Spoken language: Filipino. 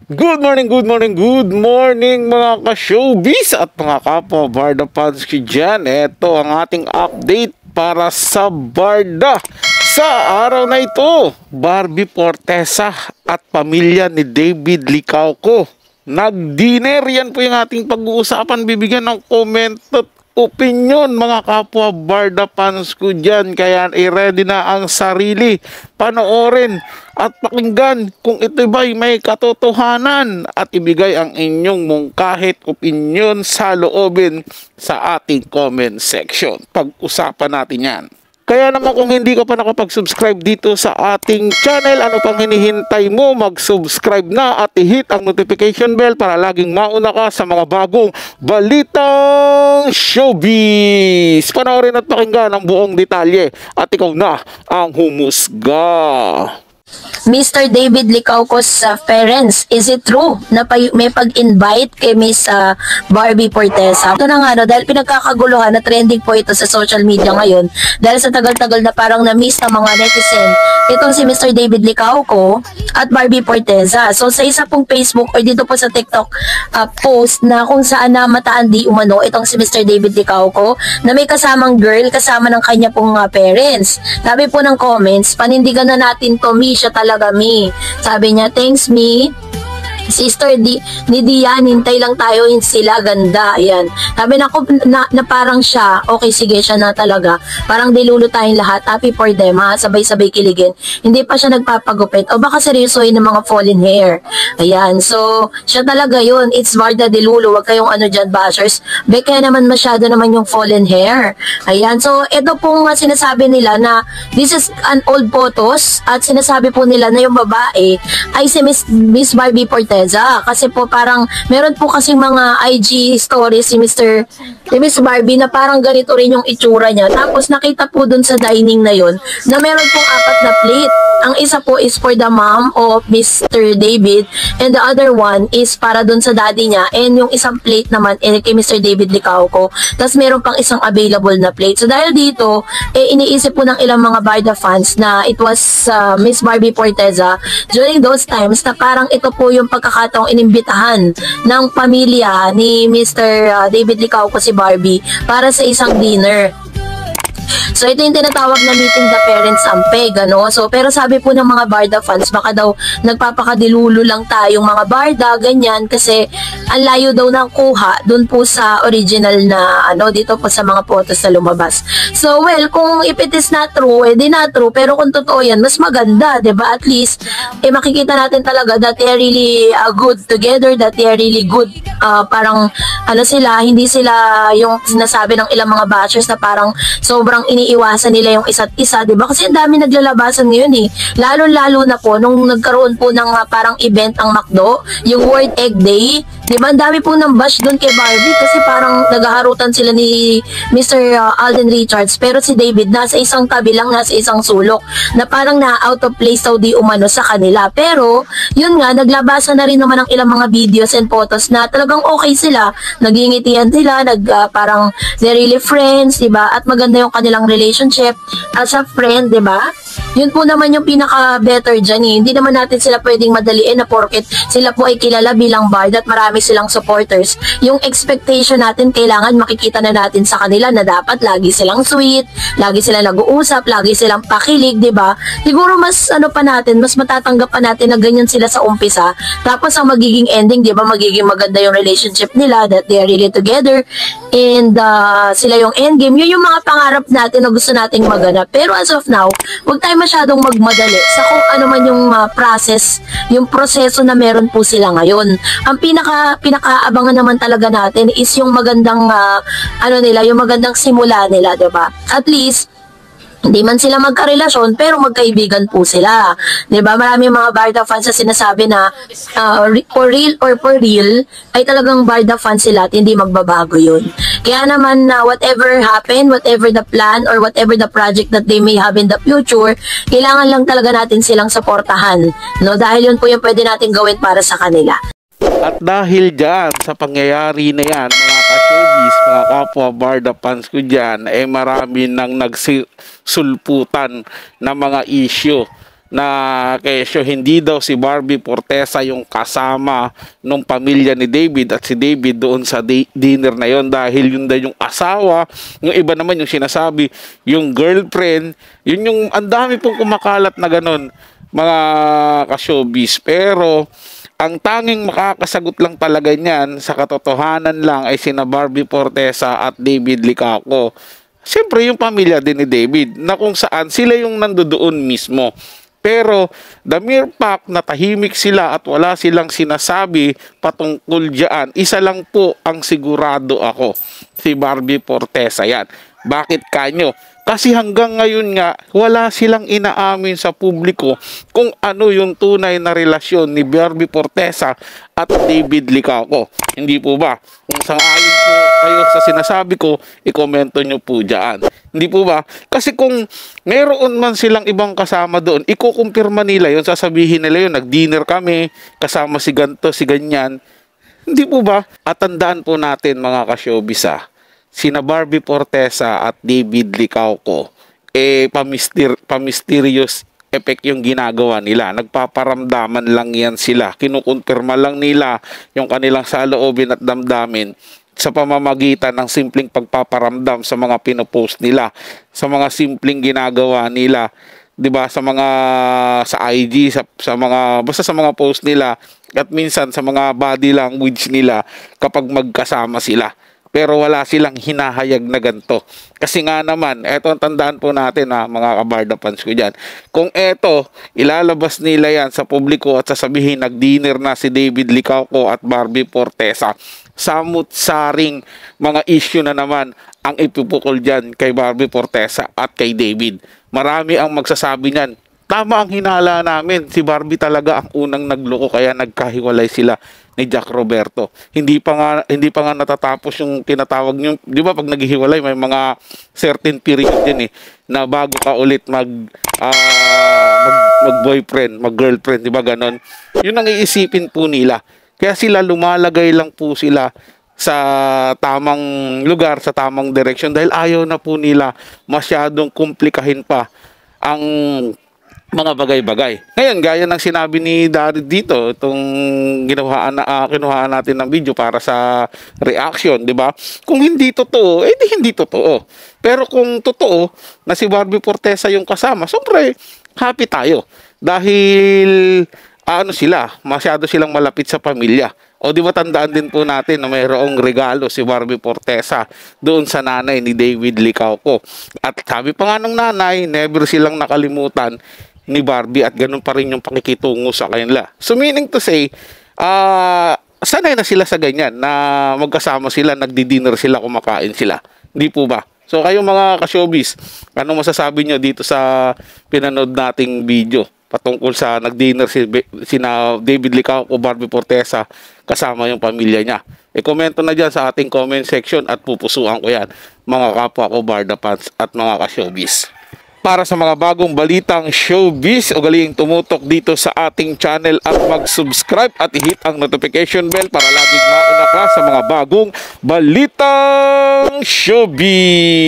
Good morning, good morning, good morning mga ka-showbiz at mga kapwa Barda fans ko dyan. Ito ang ating update para sa Barda. Sa araw na ito, Barbie Forteza at pamilya ni David Licauco nag-dinner. Yan po yung ating pag-uusapan. Bibigyan ng comment at opinion mga kapwa Barda fans ko dyan. Kaya i-ready na ang sarili, panoorin at pakinggan kung ito ba'y may katotohanan at ibigay ang inyong mungkahit opinion sa loobin sa ating comment section. Pag-usapan natin yan. Kaya naman kung hindi ka pa nakapag-subscribe dito sa ating channel, ano pang hinihintay mo? Mag-subscribe na at i-hit ang notification bell para laging mauna ka sa mga bagong balitang showbiz. Panoorin at pakinggan ang buong detalye at ikaw na ang humusga. Mr. David Licauco's parents, is it true na may pag-invite kay Miss Barbie Forteza? Ito na nga, no, dahil pinagkakaguluhan na trending po ito sa social media ngayon dahil sa tagal-tagal na parang na-miss ng mga netizen itong si Mr. David Licauco at Barbie Forteza. So sa isa pong Facebook o dito po sa TikTok post na kung saan na mataan di umano itong si Mr. David Licauco na may kasamang girl kasama ng kanya pong parents. Sabi po ng comments, panindigan na natin to, Mi, siya talaga, Mi. Sabi niya, thanks, Mi. Sister ni Dian, hintay lang tayo, sila ganda. Ayan. Sabi na ko na parang siya, okay sige, siya na talaga. Parang dilulo tayong lahat. Happy for them, ha? Sabay-sabay kiligin. Hindi pa siya nagpapagupit. O baka seryosohin ng mga fallen hair. Ayan. So, siya talaga yun. It's Barda Dilulo. Huwag kayong ano dyan, bashers. Kaya naman masyado naman yung fallen hair. Ayan. So, ito pong sinasabi nila na this is an old photos at sinasabi po nila na yung babae ay si Miss Barbie Forteza. Kasi po parang meron po kasing mga IG stories si Miss Barbie na parang ganito rin yung itsura niya. Tapos nakita po dun sa dining na yun na meron pong 4 na plate. Ang isa po is for the mom of Mr. David and the other one is para dun sa daddy niya and yung isang plate naman kay Mr. David Licauco. Tapos meron pang isang available na plate. So dahil dito, iniisip po ng ilang mga Barda fans na it was Miss Barbie Forteza during those times na parang ito po yung pagkakataong inimbitahan ng pamilya ni Mr. David Licauco si Barbie para sa isang dinner. So ito yung tinatawag na meeting the parents ampeg, ano? So pero sabi po ng mga Barda fans, baka daw nagpapakadilulo lang tayong mga Barda, ganyan, kasi ang layo daw ng kuha dun po sa original na ano dito po sa mga photos na lumabas. So well, kung if it is not true, di not true, pero kung totoo yan, mas maganda, 'di ba? At least makikita natin talaga that they are really good together, that they are really good, parang ano sila, hindi sila yung sinasabi ng ilang mga bashers na parang sobrang iniiwasan nila yung isa't isa, 'di ba? Kasi ang dami naglalabasan ngayon eh. Lalo-lalo na po nung nagkaroon po ng parang event ang McDo, yung World Egg Day, 'di ba? Ang dami po ng bash doon kay Barbie kasi parang naghaharutan sila ni Mr. Alden Richards, pero si David nasa isang tabi lang, nasa isang sulok na parang na out of place daw di umano sa kanila. Pero yun nga, naglabasan na rin naman ang ilang mga videos and photos na talagang okay sila, nagingitian sila, parang they're really friends, 'di ba? At maganda yung kanilang relationship as a friend, 'di ba? Yun po naman yung pinaka-better dyan eh. Hindi naman natin sila pwedeng madaliin na porket sila po ay kilala bilang Barda at marami silang supporters. Yung expectation natin, kailangan makikita na natin sa kanila na dapat lagi silang sweet, lagi silang nag-uusap, lagi silang pakilig, 'di ba? Siguro mas ano pa natin, mas matatanggap pa natin na ganyan sila sa umpisa. Tapos ang magiging ending, 'di ba, magiging maganda yung relationship nila, that they are really together and sila yung endgame. Yun yung mga pangarap natin na gusto nating maganap. Pero as of now, huwag tayo masyadong magmadali sa kung ano man yung process, yung proseso na meron po sila ngayon. Ang pinakaabangan naman talaga natin is yung magandang ano nila, yung magandang simula nila, 'di ba? At least hindi man sila magkarelasyon, pero magkaibigan po sila. 'Di ba? Maraming mga Barda fans na sinasabi na for real or for real, ay talagang Barda fans sila at hindi magbabago yun. Kaya naman, whatever happen, whatever the plan, or whatever the project that they may have in the future, kailangan lang talaga natin silang suportahan. No? Dahil yun po yung pwede natin gawin para sa kanila. At dahil dyan, sa pangyayari na yan, mga ka-showbiz, mga kapwa Barda fans ko dyan, marami nang nagsulputan na mga issue na kesyo hindi daw si Barbie Fortesa yung kasama nung pamilya ni David at si David doon sa dinner na yon dahil yun daw yung asawa, yung iba naman yung sinasabi yung girlfriend, yun yung ang dami pong kumakalat na ganun mga ka-showbiz. Pero ang tanging makakasagot lang talaga niyan sa katotohanan lang ay sina Barbie Fortesa at David Licauco. Siyempre yung pamilya din ni David na kung saan sila yung nandoon mismo. Pero the mere fact na tahimik sila at wala silang sinasabi patungkol diyan, isa lang po ang sigurado ako, si Barbie Fortesa yan. Bakit kanyo? Kasi hanggang ngayon nga, wala silang inaamin sa publiko kung ano yung tunay na relasyon ni Barbie Fortesa at David Licauco. Hindi po ba? Kung sang-ayon po kayo sa sinasabi ko, ikomento nyo po dyan. Hindi po ba? Kasi kung meron man silang ibang kasama doon, ikukumpirma nila yun, sasabihin nila yun, nag-dinner kami, kasama si ganto, si ganyan. Hindi po ba? At tandaan po natin mga ka-showbiz sina Barbie Fortesa at David Licauco, pamisterious effect yung ginagawa nila. Nagpaparamdaman lang yan sila. Kinukumpirma lang nila yung kanilang saloobin at damdamin sa pamamagitan ng simpleng pagpaparamdam sa mga pinopost nila, sa mga simpleng ginagawa nila, 'di ba, sa mga sa IG, sa mga basta sa mga post nila at minsan sa mga body language nila kapag magkasama sila. Pero wala silang hinahayag na ganito. Kasi nga naman, eto ang tandaan po natin mga kabarda fans ko dyan. Kung eto, ilalabas nila yan sa publiko at sasabihin nag-dinner na si David Licauco at Barbie Fortesa, samut-saring mga issue na naman ang ipupukol dyan kay Barbie Fortesa at kay David. Marami ang magsasabi niyan. Tama ang hinala namin. Si Barbie talaga ang unang nagloko kaya nagkahiwalay sila ni Jack Roberto. Hindi pa nga natatapos yung tinatawag niyo, 'di ba, pag naghihiwalay may mga certain period din na bago ka ulit mag-boyfriend, mag-girlfriend, 'di ba ganon? 'Yun ang iisipin po nila. Kaya sila lumalagay lang po sila sa tamang lugar, sa tamang direksyon dahil ayaw na po nila masyadong komplikahin pa ang mga bagay-bagay. Ngayon, gaya ng sinabi ni Darid dito, itong kinuhaan natin ng video para sa reaction, di ba? Kung hindi totoo, di hindi totoo. Pero kung totoo na si Barbie Fortesa yung kasama, syempre, happy tayo. Dahil, masyado silang malapit sa pamilya. O di ba tandaan din po natin na mayroong regalo si Barbie Fortesa doon sa nanay ni David Licauco. At sabi pa nga ng nanay, never silang nakalimutan ni Barbie at ganun pa rin yung pakikitungo sa kanila. So meaning to say, sanay na sila sa ganyan na magkasama sila, nagdi-dinner sila, kumakain sila. Hindi po ba? So kayo mga ka-showbiz, anong masasabi nyo dito sa pinanood nating video patungkol sa nag-dinner sina David Licauco, Barbie Fortesa kasama yung pamilya niya? I-komento na dyan sa ating comment section at pupusuan ko yan mga kapwa ko Barda fans at mga ka-showbiz. Para sa mga bagong balitang showbiz, ugaling tumutok dito sa ating channel at mag-subscribe at i-hit ang notification bell para laging mauna ka sa mga bagong balitang showbiz.